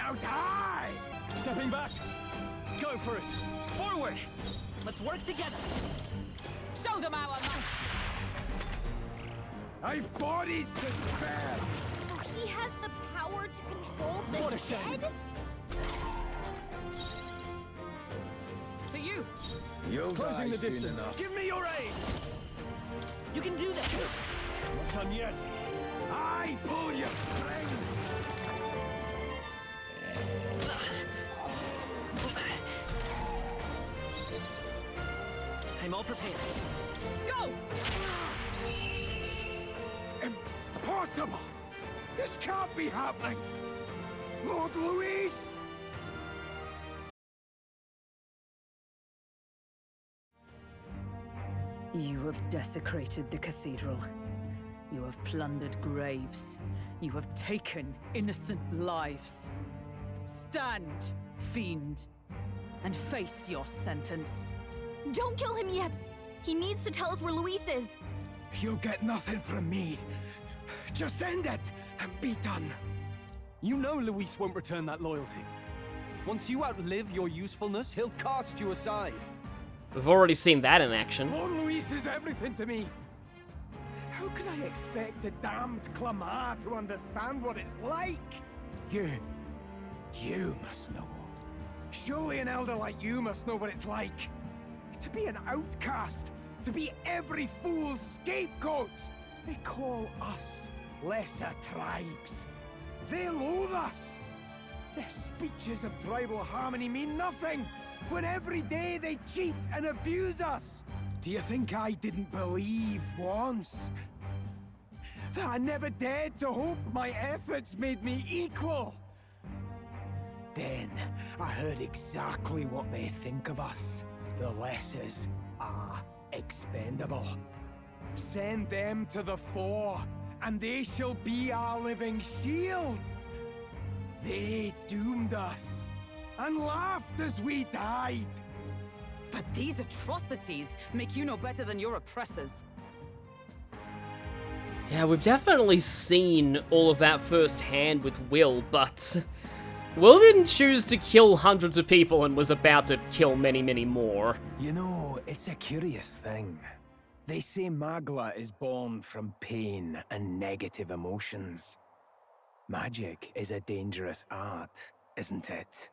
now die! Stepping back. Go for it. Forward! Let's work together! Show them our might! I've bodies to spare! So he has the power to control the What a shame. dead? To you! You'll Closing die the soon distance. enough. Give me your aid. You can do that! Not done yet. I pull your strings! I'm all prepared. Go! Impossible! This can't be happening! Lord Luis! You have desecrated the cathedral. You have plundered graves. You have taken innocent lives. Stand, fiend, and face your sentence. Don't kill him yet! He needs to tell us where Luis is. You'll get nothing from me. Just end it and be done. You know Luis won't return that loyalty. Once you outlive your usefulness, he'll cast you aside. We've already seen that in action. Lord Luis is everything to me. How could I expect the damned Calamity to understand what it's like? You must know. Surely an elder like you must know what it's like. To be an outcast, to be every fool's scapegoat. They call us lesser tribes. They loathe us. Their speeches of tribal harmony mean nothing, when every day they cheat and abuse us. Do you think I didn't believe once that I never dared to hope my efforts made me equal? Then I heard exactly what they think of us. The lessers are expendable. Send them to the fore, and they shall be our living shields. They doomed us, and laughed as we died. But these atrocities make you no better than your oppressors. Yeah, we've definitely seen all of that firsthand with Will, but Will didn't choose to kill hundreds of people and was about to kill many, many more. You know, it's a curious thing. They say Magla is born from pain and negative emotions. Magic is a dangerous art, isn't it?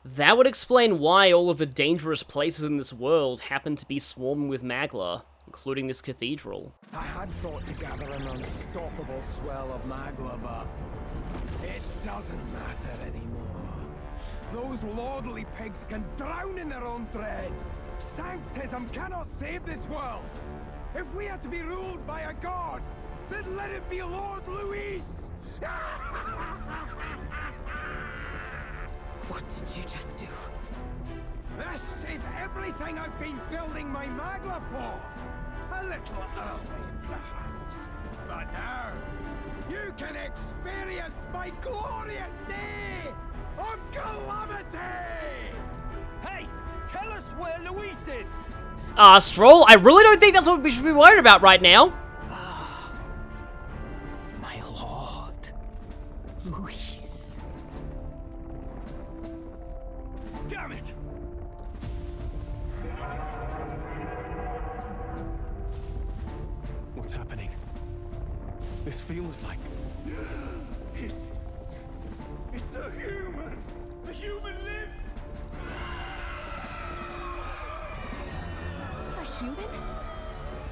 That would explain why all of the dangerous places in this world happen to be swarming with Magla, including this cathedral. I had thought to gather an unstoppable swell of Magla, but it doesn't matter anymore. Those lordly pigs can drown in their own dread. Sanctism cannot save this world. If we are to be ruled by a god, then let it be Lord Luis! What did you just do? This is everything I've been building my Magla for! A little early, perhaps. But now, you can experience my glorious day of Calamity! Hey, tell us where Luis is. Stroll, I really don't think that's what we should be worried about right now. My lord, Luis. Damn it! What's happening? This feels like... It's a human! The human lives! A human?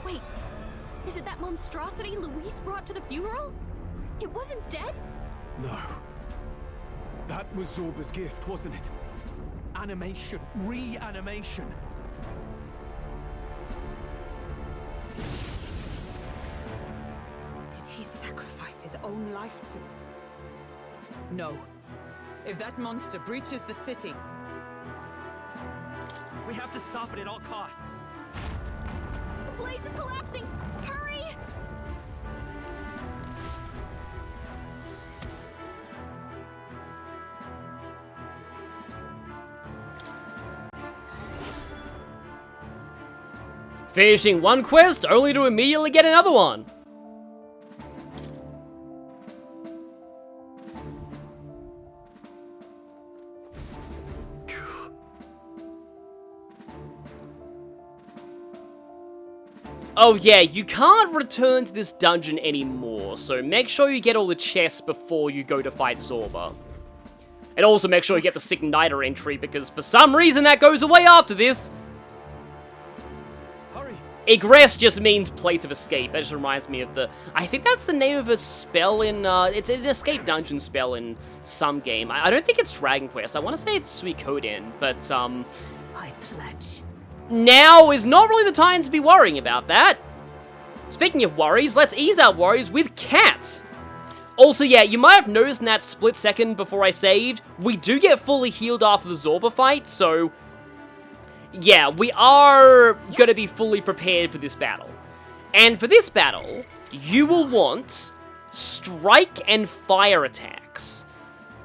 Wait, is it that monstrosity Luis brought to the funeral? It wasn't dead? No. That was Zorba's gift, wasn't it? Animation. Reanimation. Did he sacrifice his own life to... No. If that monster breaches the city... We have to stop it at all costs. The place is collapsing! Hurry! Finishing one quest, only to immediately get another one. Oh yeah, you can't return to this dungeon anymore, so make sure you get all the chests before you go to fight Zorba. And also make sure you get the Signiter entry, because for some reason that goes away after this. Hurry. Egress just means place of escape. That just reminds me of the... I think that's the name of a spell in... it's an escape dungeon spell in some game. I don't think it's Dragon Quest. I want to say it's Suikoden, but, I pledge. now is not really the time to be worrying about that. Speaking of worries, let's ease our worries with Cat. Also, yeah, you might have noticed in that split second before I saved, we do get fully healed after the Zorba fight, so... yeah, we are gonna be fully prepared for this battle. And for this battle, you will want strike and fire attacks.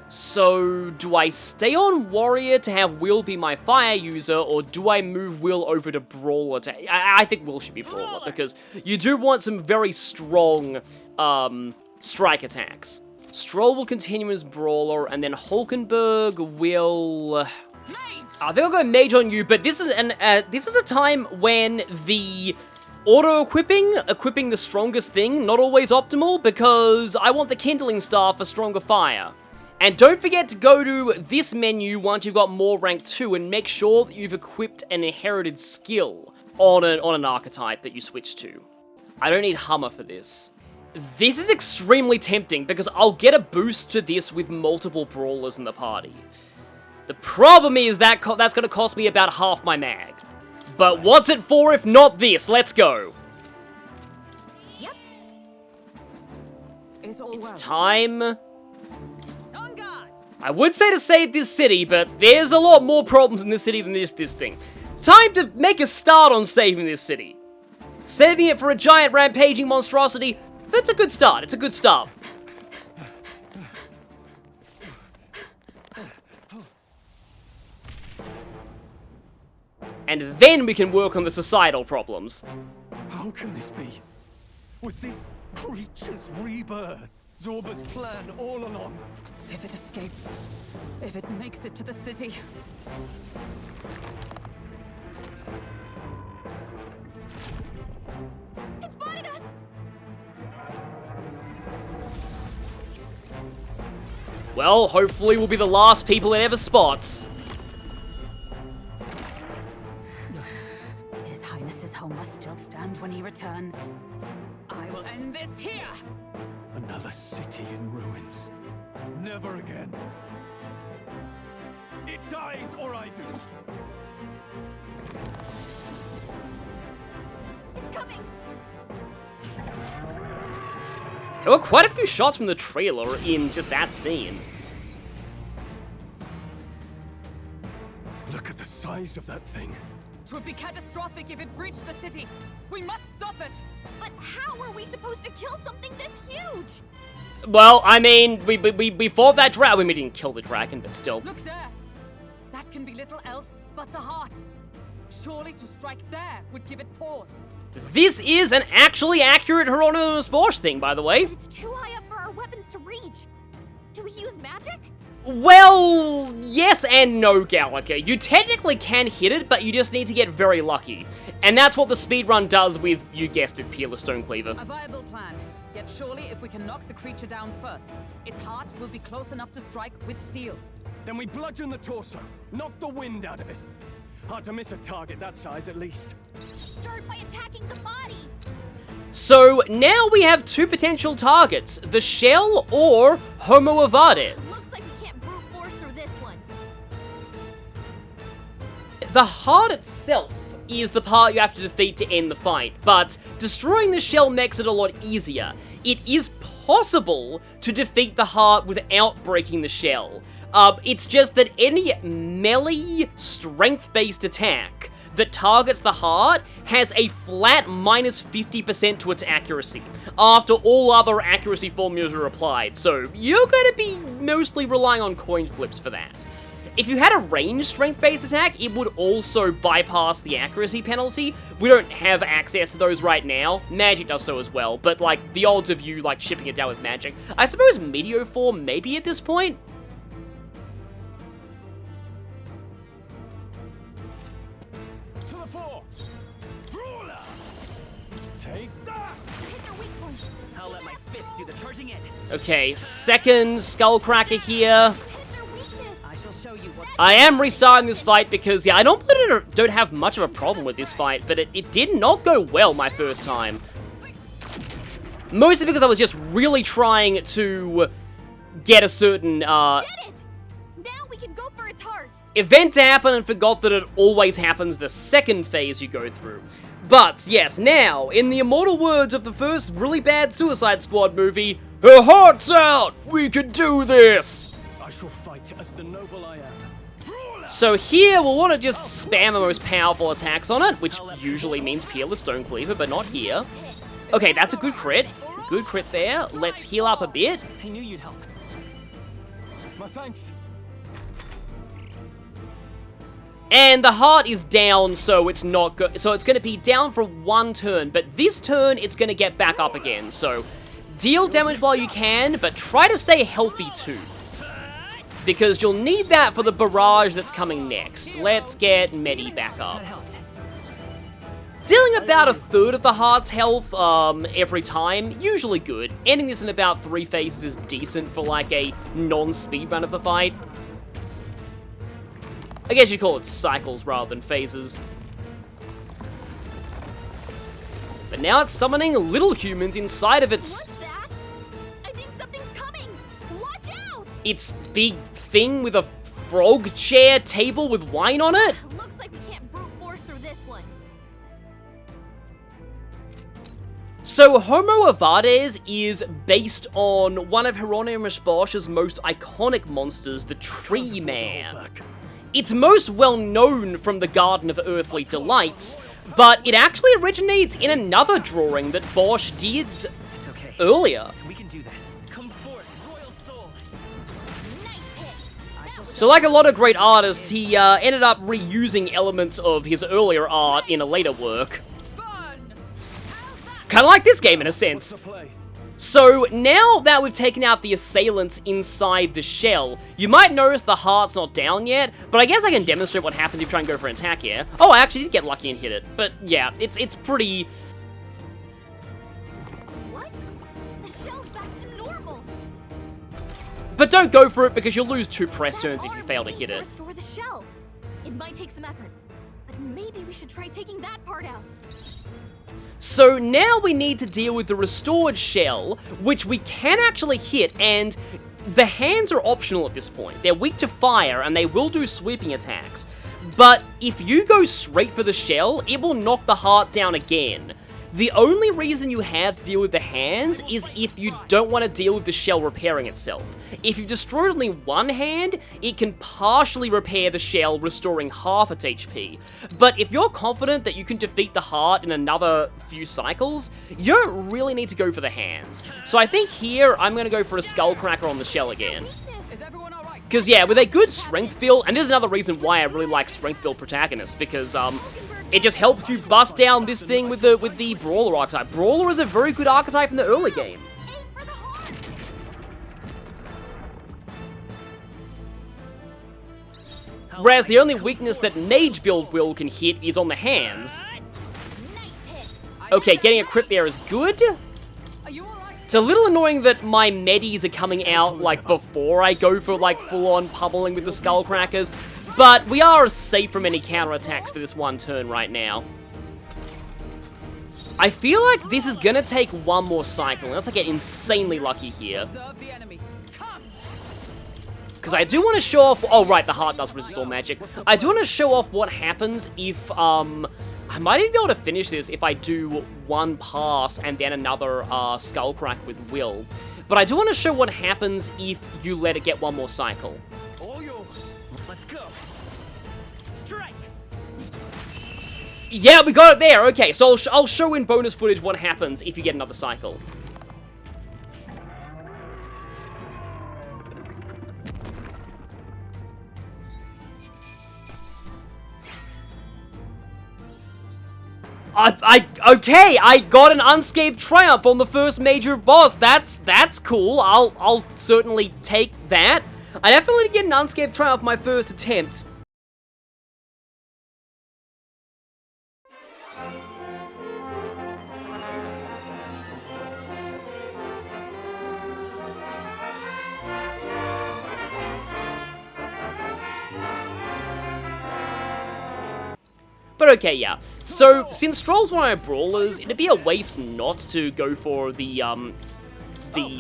So, do I stay on Warrior to have Will be my fire user, or do I move Will over to Brawler to... I think Will should be Brawler, because you do want some very strong, strike attacks. Stroll will continue as Brawler, and then Hulkenberg will... I think I'll go Mage on you, but this is a time when the equipping the strongest thing, not always optimal, because I want the Kindling Staff for stronger fire. And don't forget to go to this menu once you've got more rank 2 and make sure that you've equipped an inherited skill on an archetype that you switch to. I don't need Hummer for this. This is extremely tempting because I'll get a boost to this with multiple brawlers in the party. The problem is that that's going to cost me about half my mag. But what's it for if not this? Let's go. Yep. It's time... I would say to save this city, but there's a lot more problems in this city than this thing. Time to make a start on saving this city. Saving it for a giant rampaging monstrosity, that's a good start. It's a good start. And then we can work on the societal problems. How can this be? Was this creature's rebirth Zorba's plan all along? If it escapes, if it makes it to the city. It spotted us! Well, hopefully we'll be the last people it ever spots. His Highness's home must still stand when he returns. I will end this here! Another city in ruins. Never again. It dies or I do. It's coming! There were quite a few shots from the trailer in just that scene. Look at the size of that thing. It would be catastrophic if it breached the city. We must stop it! But how are we supposed to kill something this huge? Well, I mean, we fought that dragon. We didn't kill the dragon, but still. Look there! That can be little else but the heart. Surely to strike there would give it pause. This is an actually accurate Hieronymus Bosch thing, by the way. But it's too high up for our weapons to reach. Do we use magic? Well, yes and no, Gallica. You technically can hit it, but you just need to get very lucky. And that's what the speedrun does with, you guessed it, Peerless Stonecleaver. A viable plan. Yet surely if we can knock the creature down first, its heart will be close enough to strike with steel. Then we bludgeon the torso. Knock the wind out of it. Hard to miss a target that size, at least. Start by attacking the body. So now we have two potential targets, the shell or Homo Avades. Looks like we can't brute force through this one. The heart itself is the part you have to defeat to end the fight, but destroying the shell makes it a lot easier. It is possible to defeat the heart without breaking the shell. It's just that any melee strength-based attack that targets the heart has a flat minus 50% to its accuracy, after all other accuracy formulas are applied, so you're going to be mostly relying on coin flips for that. If you had a ranged strength-based attack, it would also bypass the accuracy penalty. We don't have access to those right now. Magic does so as well, but, like, the odds of you, like, shipping it down with magic. I suppose Meteoform maybe at this point? To the fore! Brawler! I'll let my fist do the charging in. Okay, second Skullcracker here. Hit their weakness. I shall show you what. I am restarting this fight because, yeah, I don't have much of a problem with this fight, but it did not go well my first time. Mostly because I was just really trying to get a certain, Did it! Now we can go for its heart. event to happen and forgot that it always happens the second phase you go through. But, yes, now, in the immortal words of the first really bad Suicide Squad movie, her heart's out! We can do this! I shall fight as the noble I am. So here, we'll want to just spam the most powerful attacks on it, which usually means Peerless Stone Cleaver, but not here. Okay, that's a good crit. Good crit there. Let's heal up a bit. I knew you'd help. My thanks. And the heart is down, so it's not good. So it's going to be down for one turn, but this turn, it's going to get back up again. So deal damage while you can, but try to stay healthy too. Because you'll need that for the barrage that's coming next. Let's get Medi back up. That helped. Dealing about a third of the heart's health every time, usually good. Ending this in about 3 phases is decent for like a non-speedrun of the fight. I guess you'd call it cycles rather than phases. But now it's summoning little humans inside of its What's that? I think something's coming. Watch out! its big thing with a frog chair table with wine on it. Looks like we can't brute force through this one. So, Homo Avades is based on one of Hieronymus Bosch's most iconic monsters, the Tree Man. It's most well known from the Garden of Earthly Delights, but it actually originates in another drawing that Bosch did It's okay. earlier. We can do this. Come forth, royal soul. Nice hit. So like a lot of great artists, he ended up reusing elements of his earlier art in a later work. Kinda like this game in a sense. To play. So, now that we've taken out the assailants inside the shell, you might notice the heart's not down yet, but I guess I can demonstrate what happens if you try and go for an attack here. Oh, I actually did get lucky and hit it, but yeah, it's pretty... What? The shell's back to normal. But don't go for it because you'll lose 2 press turns if you Arm fail to seems hit it. Restore the shell. It might take some effort, but maybe we should try taking that part out. So now we need to deal with the restored shell, which we can actually hit, and the hands are optional at this point. They're weak to fire, and they will do sweeping attacks. But if you go straight for the shell, it will knock the heart down again. The only reason you have to deal with the hands is if you don't want to deal with the shell repairing itself. If you've destroyed only one hand, it can partially repair the shell, restoring half its HP. But if you're confident that you can defeat the heart in another few cycles, you don't really need to go for the hands. So I think here, I'm going to go for a Skullcracker on the shell again. Is everyone alright? Because yeah, with a good strength build, and this is another reason why I really like strength build protagonists, because it just helps you bust down this thing with the Brawler archetype. Brawler is a very good archetype in the early game. Aim for the heart. Whereas the only weakness that Mage build Will can hit is on the hands. Nice hit. Okay, getting a crit there is good. Are you alright? It's a little annoying that my medis are coming out, like, before I go for, like, full-on pummeling with the Skullcrackers. But we are safe from any counterattacks for this one turn right now. I feel like this is gonna take one more cycle, unless I get insanely lucky here. Observe the enemy. Come. Because I do want to show off... Oh, right, the heart does resist all magic. I do want to show off what happens if, I might even be able to finish this if I do one pass and then another Skullcrack with Will. But I do want to show what happens if you let it get one more cycle. All yours. Let's go. Strike. Yeah, we got it there. Okay, so I'll show in bonus footage what happens if you get another cycle. Okay, I got an unscathed triumph on the first major boss. That's cool. I'll certainly take that. I definitely get an unscathed triumph my first attempt. But okay, yeah. So, since Stroll's one of my brawlers, it'd be a waste not to go for the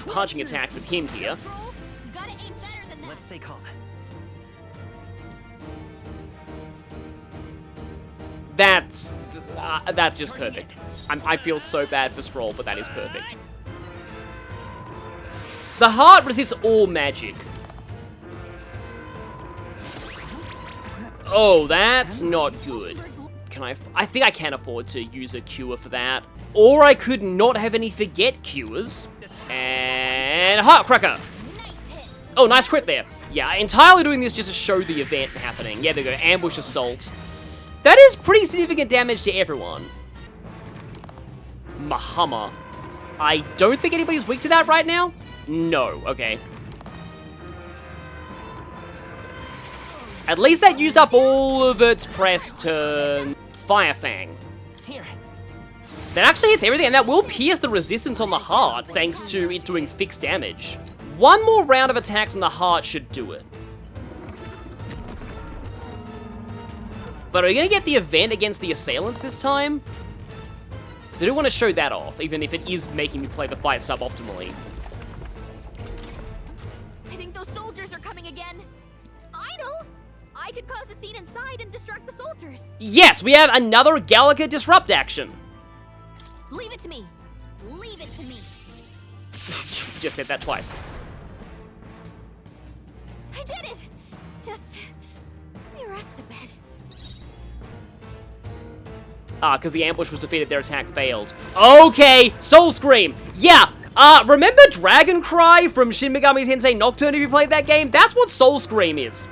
punching attack with him here. Stroll, you gotta aim better than that. Let's stay calm. That's just perfect. I feel so bad for Stroll, but that is perfect. The heart resists all magic. Oh, that's not good. I think I can afford to use a cure for that. Or I could not have any forget cures. And Heartcracker! Oh, nice crit there. Yeah, entirely doing this just to show the event happening. Yeah, there we go, ambush assault. That is pretty significant damage to everyone. Mahama. I don't think anybody's weak to that right now? No, okay. At least that used up all of its press turn. Fire Fang. Here. That actually hits everything, and that will pierce the resistance on the heart, thanks to it doing fixed damage. One more round of attacks on the heart should do it. But are we going to get the event against the assailants this time? Because I do want to show that off, even if it is making me play the fight suboptimally. I think those soldiers are coming again. I know. I could cause a scene inside and distract the soldiers. Yes, we have another Gallica Disrupt action. Leave it to me. Leave it to me. Just said that twice. I did it. Just let me rest a bit. Ah, because the ambush was defeated, their attack failed. Okay, Soul Scream. Yeah, remember Dragon Cry from Shin Megami Tensei Nocturne if you played that game? That's what Soul Scream is.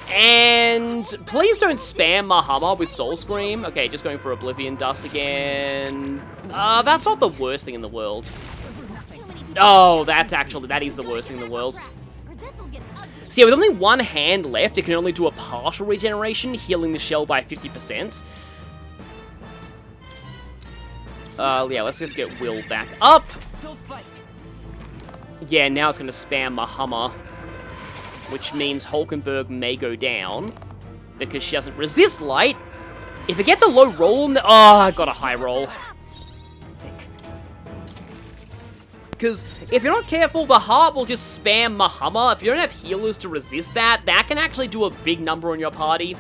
And please don't spam Mahama with Soul Scream. Okay, just going for Oblivion Dust again. That's not the worst thing in the world. Oh, that is the worst thing in the world. So yeah, with only one hand left, it can only do a partial regeneration, healing the shell by 50%. Yeah, let's just get Will back up. Yeah, now it's going to spam Mahama, which means Hulkenberg may go down, because she doesn't resist light. If it gets a low roll, oh, I got a high roll. Because if you're not careful, the heart will just spam Mahama. If you don't have healers to resist that, that can actually do a big number on your party.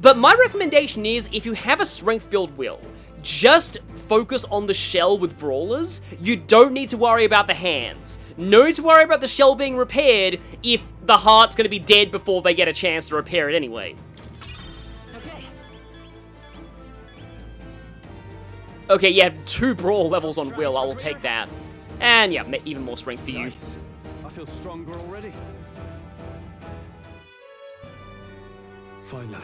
But my recommendation is, if you have a strength build Will, just focus on the shell with brawlers. You don't need to worry about the hands. No need to worry about the shell being repaired if the heart's going to be dead before they get a chance to repair it anyway. Okay, yeah, 2 brawl levels on Will. I will take that. And yeah, even more strength for you. Nice. I feel stronger already. Finally,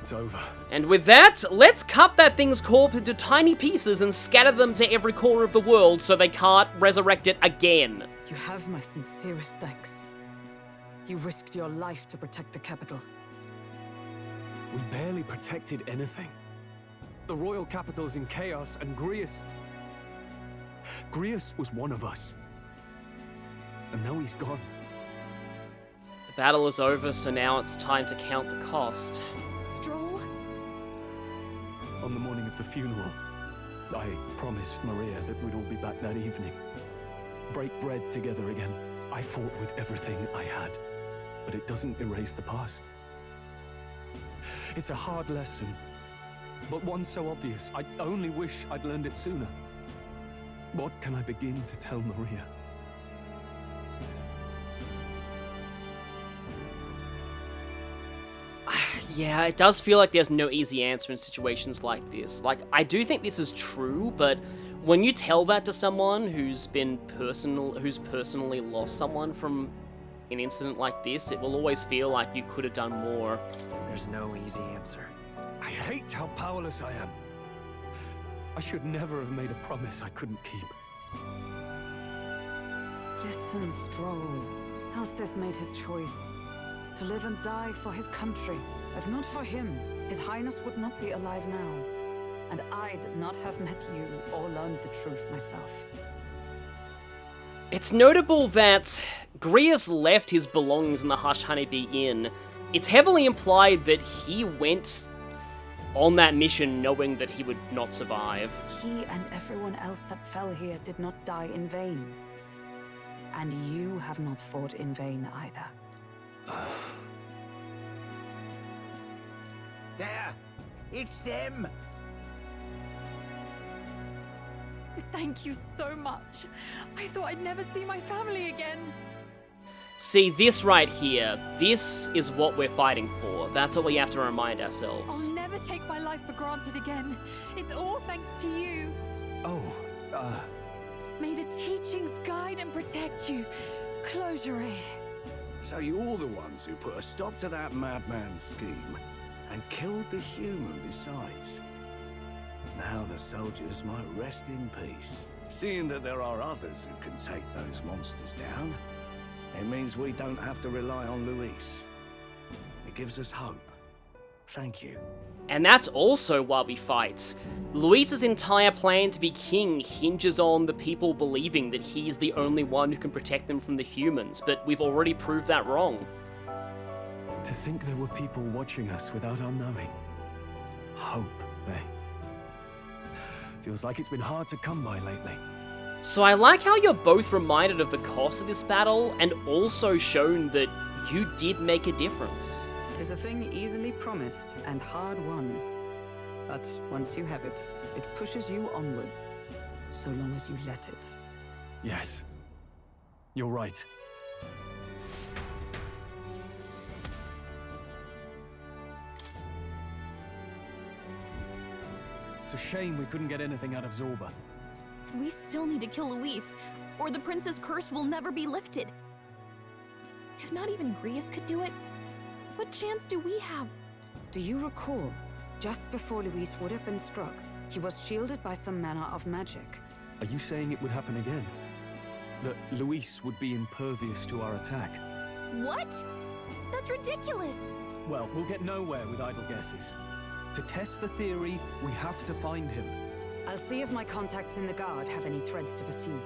it's over. And with that, let's cut that thing's corpse into tiny pieces and scatter them to every corner of the world so they can't resurrect it again. You have my sincerest thanks. You risked your life to protect the capital. We barely protected anything. The royal capital's in chaos, and Grius was one of us. And now he's gone. The battle is over, so now it's time to count the cost. Stroll? On the morning of the funeral, I promised Maria that we'd all be back that evening. Break bread together again. I fought with everything I had, but it doesn't erase the past. It's a hard lesson, but one so obvious. I only wish I'd learned it sooner. What can I begin to tell Maria? Yeah, it does feel like there's no easy answer in situations like this. Like, I do think this is true, but when you tell that to someone who's personally lost someone from an incident like this, it will always feel like you could have done more. There's no easy answer. I hate how powerless I am. I should never have made a promise I couldn't keep. Listen, Stroll. Alcest made his choice. To live and die for his country. If not for him, His Highness would not be alive now. And I'd not have met you or learned the truth myself. It's notable that Grius left his belongings in the Hushed Honeybee Inn it's heavily implied that he went on that mission knowing that he would not survive. He and everyone else that fell here did not die in vain. And you have not fought in vain either. There! It's them! Thank you so much. I thought I'd never see my family again. See, this right here, this is what we're fighting for. That's what we have to remind I'll ourselves. never take my life for granted again. It's all thanks to you. Oh, May the teachings guide and protect you. Closure. So you're the ones who put a stop to that madman's scheme and killed the human besides. Now the soldiers might rest in peace. Seeing that there are others who can take those monsters down, it means we don't have to rely on Luis. It gives us hope. Thank you. And that's also why we fight. Luis's entire plan to be king hinges on the people believing that he's the only one who can protect them from the humans, but we've already proved that wrong. to think there were people watching us without our knowing. Hope, eh? Feels like it's been hard to come by lately. So I like how you're both reminded of the cost of this battle, and also shown that you did make a difference. 'Tis a thing easily promised and hard won. But once you have it, it pushes you onward, so long as you let it. Yes. You're right. It's a shame we couldn't get anything out of Zorba. And we still need to kill Luis, or the prince's curse will never be lifted. If not even Grius could do it, what chance do we have? Do you recall, just before Luis would have been struck, he was shielded by some manner of magic? Are you saying it would happen again? That Luis would be impervious to our attack? What? That's ridiculous! Well, we'll get nowhere with idle guesses. To test the theory, we have to find him. I'll see if my contacts in the Guard have any threads to pursue.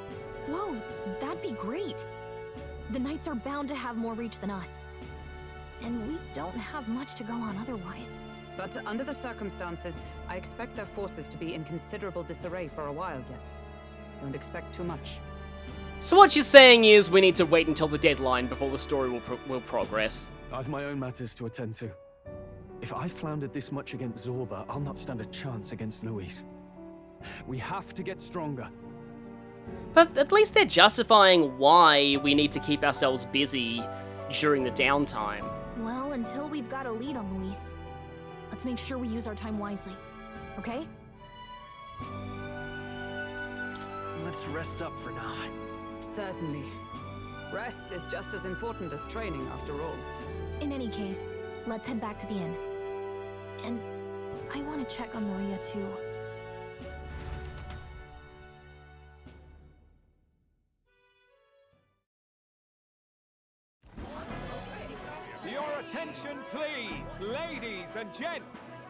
Whoa, that'd be great. The Knights are bound to have more reach than us. And we don't have much to go on otherwise. But under the circumstances, I expect their forces to be in considerable disarray for a while yet. Don't expect too much. So what you're saying is we need to wait until the deadline before the story will progress. I've my own matters to attend to. If I floundered this much against Zorba, I'll not stand a chance against Luis. We have to get stronger. But at least they're justifying why we need to keep ourselves busy during the downtime. Well, until we've got a lead on Luis, let's make sure we use our time wisely. Okay? Let's rest up for now. Certainly. Rest is just as important as training, after all. In any case, let's head back to the inn. And I want to check on Maria, too. Your attention, please, ladies and gents.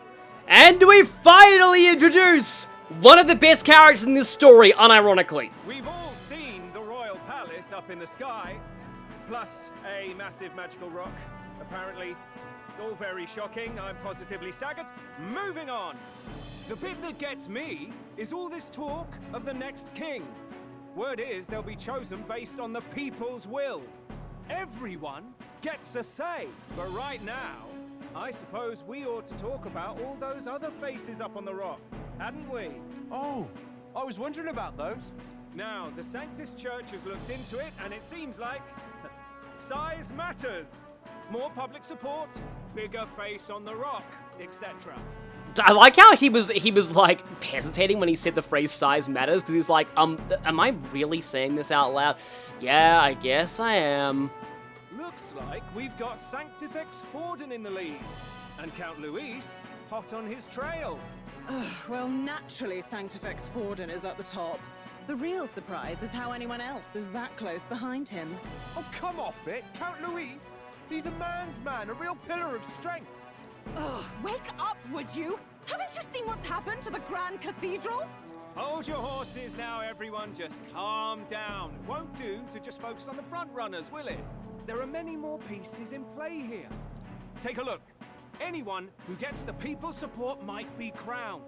And we finally introduce one of the best characters in this story, unironically. We've all seen the royal palace up in the sky, plus a massive magical rock, apparently. All very shocking, I'm positively staggered. Moving on. The bit that gets me is all this talk of the next king. Word is they'll be chosen based on the people's will. Everyone gets a say. But right now, I suppose we ought to talk about all those other faces up on the rock, hadn't we? Oh, I was wondering about those. Now, the Sanctus Church has looked into it, and it seems like size matters. More public support, bigger face on the rock, etc. I like how he was like hesitating when he said the phrase size matters, because he's like, am I really saying this out loud? Yeah, I guess I am. Looks like we've got Sanctifex Forden in the lead, and Count Luis hot on his trail. Well, naturally, Sanctifex Forden is at the top. The real surprise is how anyone else is that close behind him. Oh, come off it, Count Luis. He's a man's man, a real pillar of strength. Ugh, wake up, would you? Haven't you seen what's happened to the Grand Cathedral? Hold your horses now, everyone. Just calm down. It won't do to just focus on the front runners, will it? There are many more pieces in play here. take a look. Anyone who gets the people's support might be crowned.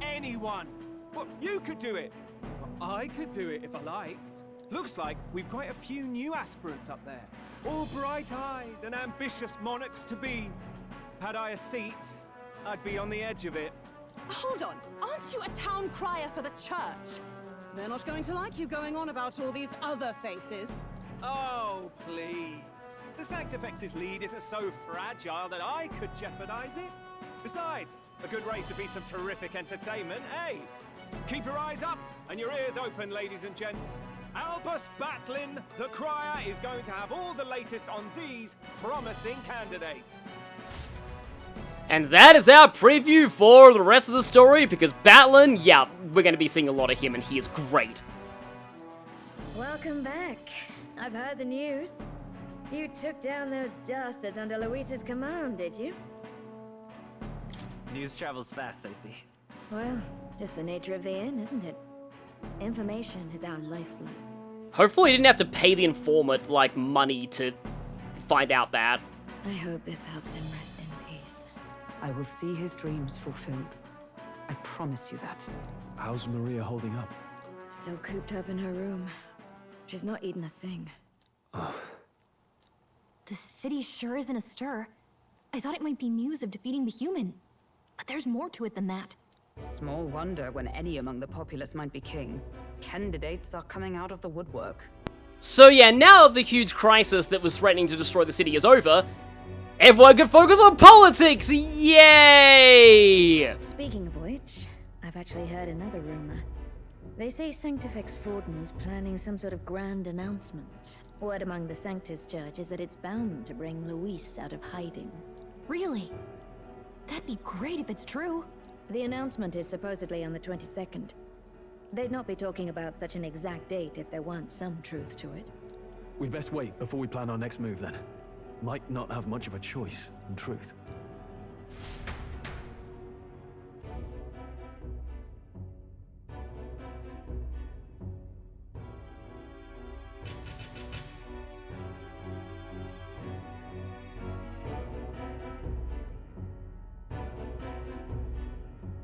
Anyone. Well, you could do it. Well, I could do it if I liked. Looks like we've quite a few new aspirants up there. All bright-eyed and ambitious monarchs-to-be. Had I a seat, I'd be on the edge of it. Hold on, aren't you a town crier for the church? They're not going to like you going on about all these other faces. Oh, please. The Sanctifex's lead isn't so fragile that I could jeopardize it. Besides, a good race would be some terrific entertainment, eh? Keep your eyes up and your ears open, ladies and gents. Albus Batlin, the crier, is going to have all the latest on these promising candidates. And that is our preview for the rest of the story, because Batlin, yeah, we're going to be seeing a lot of him, and he is great. Welcome back. I've heard the news. You took down those dastards under Luis's command, did you? News travels fast, I see. Well, just the nature of the inn, isn't it? Information is our lifeblood. Hopefully he didn't have to pay the informant, like, money to find out that. I hope this helps him rest in peace. I will see his dreams fulfilled. I promise you that. How's Maria holding up? Still cooped up in her room. She's not eaten a thing. The city sure isn't astir. I thought it might be news of defeating the human. But there's more to it than that. Small wonder when any among the populace might be king. Candidates are coming out of the woodwork. So yeah, now the huge crisis that was threatening to destroy the city is over, everyone can focus on politics! Yay! Speaking of which, I've actually heard another rumor. They say Sanctifex Fortin's planning some sort of grand announcement. Word among the Sanctus Church is that it's bound to bring Luis out of hiding. Really? That'd be great if it's true. The announcement is supposedly on the 22nd. They'd not be talking about such an exact date if there weren't some truth to it. We'd best wait before we plan our next move, then. Might not have much of a choice, in truth.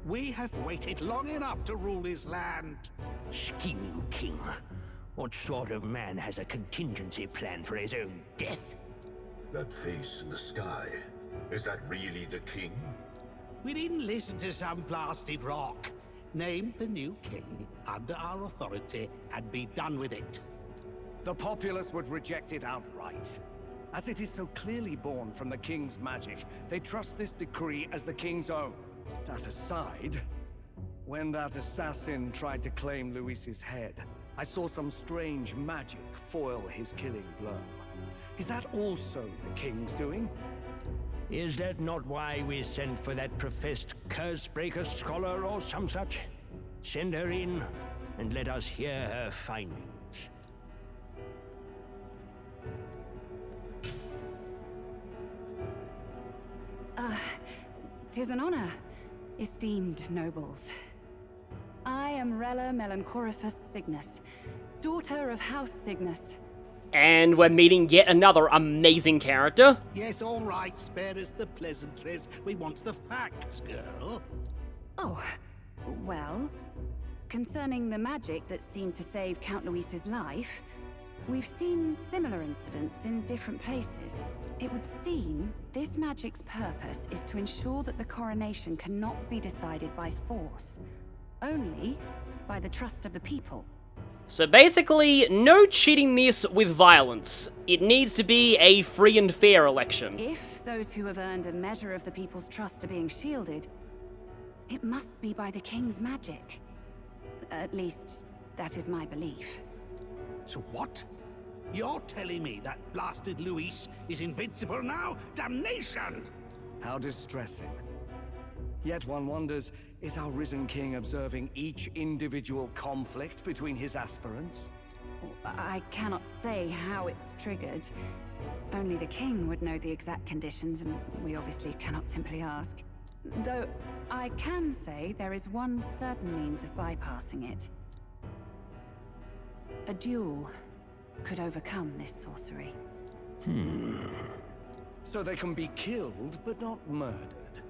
We have waited long enough to rule this land. Scheming king. What sort of man has a contingency plan for his own death? That face in the sky, is that really the king? We didn't listen to some blasted rock. Name the new king under our authority and be done with it. The populace would reject it outright. As it is so clearly born from the king's magic, they trust this decree as the king's own. That aside, when that assassin tried to claim Luis's head, I saw some strange magic foil his killing blow. Is that also the king's doing? Is that not why we sent for that professed curse-breaker scholar or some such? Send her in, and let us hear her findings. 'Tis an honor, esteemed nobles. I am Rella Melanchorophus Cygnus, daughter of House Cygnus. And we're meeting yet another amazing character. Yes, all right, spare us the pleasantries. We want the facts, girl. Oh, well, concerning the magic that seemed to save Count Luis's life, we've seen similar incidents in different places. It would seem this magic's purpose is to ensure that the coronation cannot be decided by force, only by the trust of the people. So basically, no cheating this with violence. It needs to be a free and fair election. If those who have earned a measure of the people's trust are being shielded, it must be by the king's magic. At least, that is my belief. So what? You're telling me that blasted Luis is invincible now? Damnation! How distressing. Yet one wonders, is our risen king observing each individual conflict between his aspirants? I cannot say how it's triggered. Only the king would know the exact conditions, and we obviously cannot simply ask. Though, I can say there is one certain means of bypassing it. A duel could overcome this sorcery. So they can be killed, but not murdered.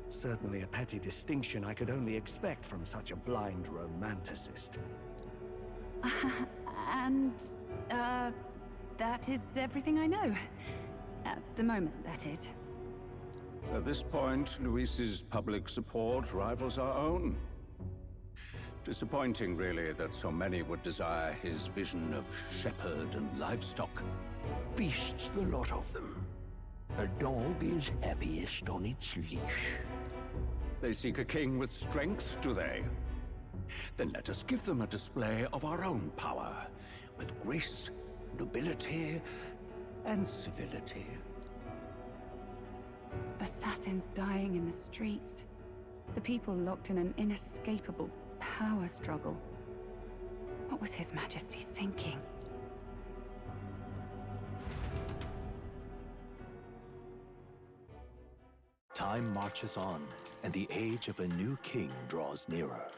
Certainly a petty distinction I could only expect from such a blind romanticist. And, that is everything I know. At the moment, that is. At this point, Luis's public support rivals our own. Disappointing, really, that so many would desire his vision of shepherd and livestock. Beasts, the lot of them. A dog is happiest on its leash. They seek a king with strength, do they? Then let us give them a display of our own power, with grace, nobility, and civility. Assassins dying in the streets. The people locked in an inescapable power struggle. What was His Majesty thinking? Time marches on, and the age of a new king draws nearer.